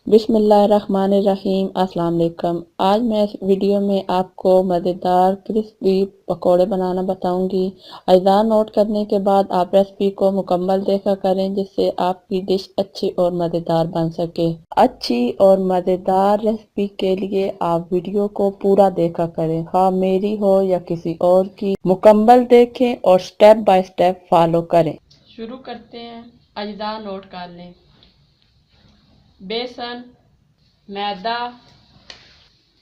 बिस्मिल्लाहिर्रहमानिर्रहीम। अस्सलाम वालेकुम। आज मैं इस वीडियो में आपको मज़ेदार क्रिस्पी पकोड़े बनाना बताऊंगी। अज़ा नोट करने के बाद आप रेसिपी को मुकम्मल देखा करें जिससे आपकी डिश अच्छी और मज़ेदार बन सके। अच्छी और मज़ेदार रेसिपी के लिए आप वीडियो को पूरा देखा करें, हाँ मेरी हो या किसी और की। मुकम्मल देखें और स्टेप बाय स्टेप फॉलो करें। शुरू करते हैं। अज़ा नोट कर लें। बेसन, मैदा,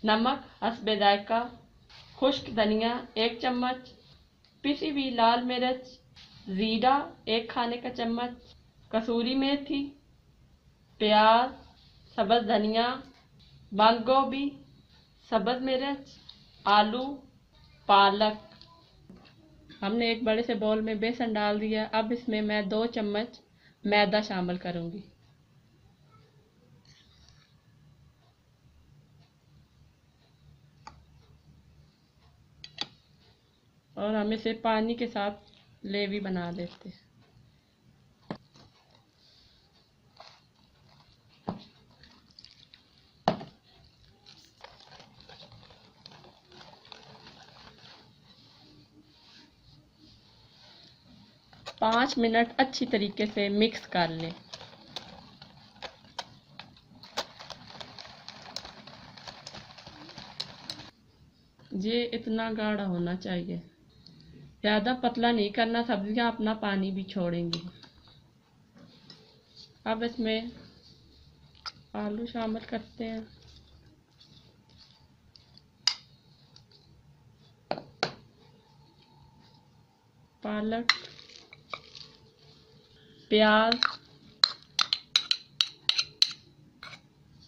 नमक हस्बे जायका, खुश्क धनिया 1 चम्मच, पिसी हुई लाल मिर्च, जीरा 1 खाने का चम्मच, कसूरी मेथी, प्याज, सब्ज़ धनिया, बंद गोभी, सब्ज़ मिर्च, आलू, पालक। हमने एक बड़े से बाउल में बेसन डाल दिया। अब इसमें मैं 2 चम्मच मैदा शामिल करूंगी। और हम इसे पानी के साथ लेवी बना लेते हैं। पाँच मिनट अच्छी तरीके से मिक्स कर लें। ये इतना गाढ़ा होना चाहिए, ज़्यादा पतला नहीं करना, सब्जियां अपना पानी भी छोड़ेंगी। अब इसमें आलू शामिल करते हैं। पालक, प्याज,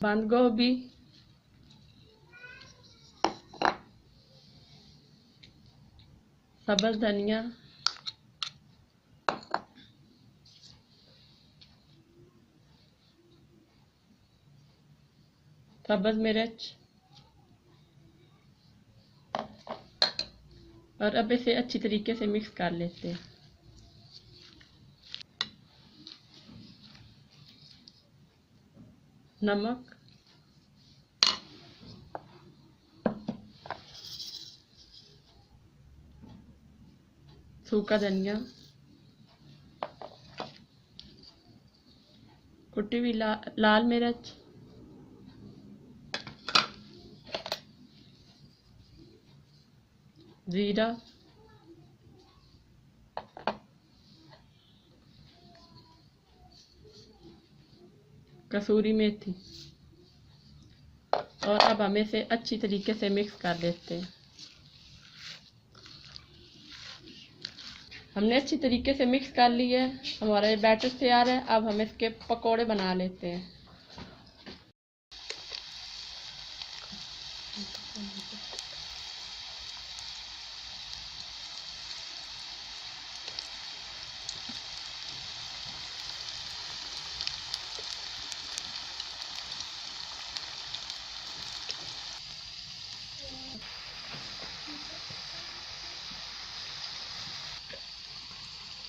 बंद गोभी, सब्ज़ धनिया, सब्ज़ मिर्च। और अब इसे अच्छी तरीके से मिक्स कर लेते हैं। नमक, सूखा धनिया, कुटी हुई लाल मिर्च, जीरा, कसूरी मेथी। और अब हम इसे अच्छी तरीके से मिक्स कर लेते हैं। हमने अच्छी तरीके से मिक्स कर लिया है। हमारा ये बैटर तैयार है। अब हम इसके पकोड़े बना लेते हैं।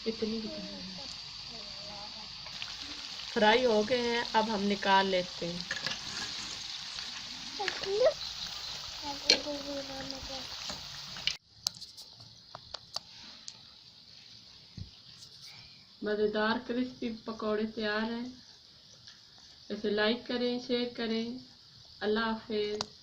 इतनी फ्राई हो गए हैं। अब हम निकाल लेते हैं। मज़ेदार क्रिस्पी पकौड़े तैयार हैं। इसे लाइक करें, शेयर करें। अल्लाह हाफिज़।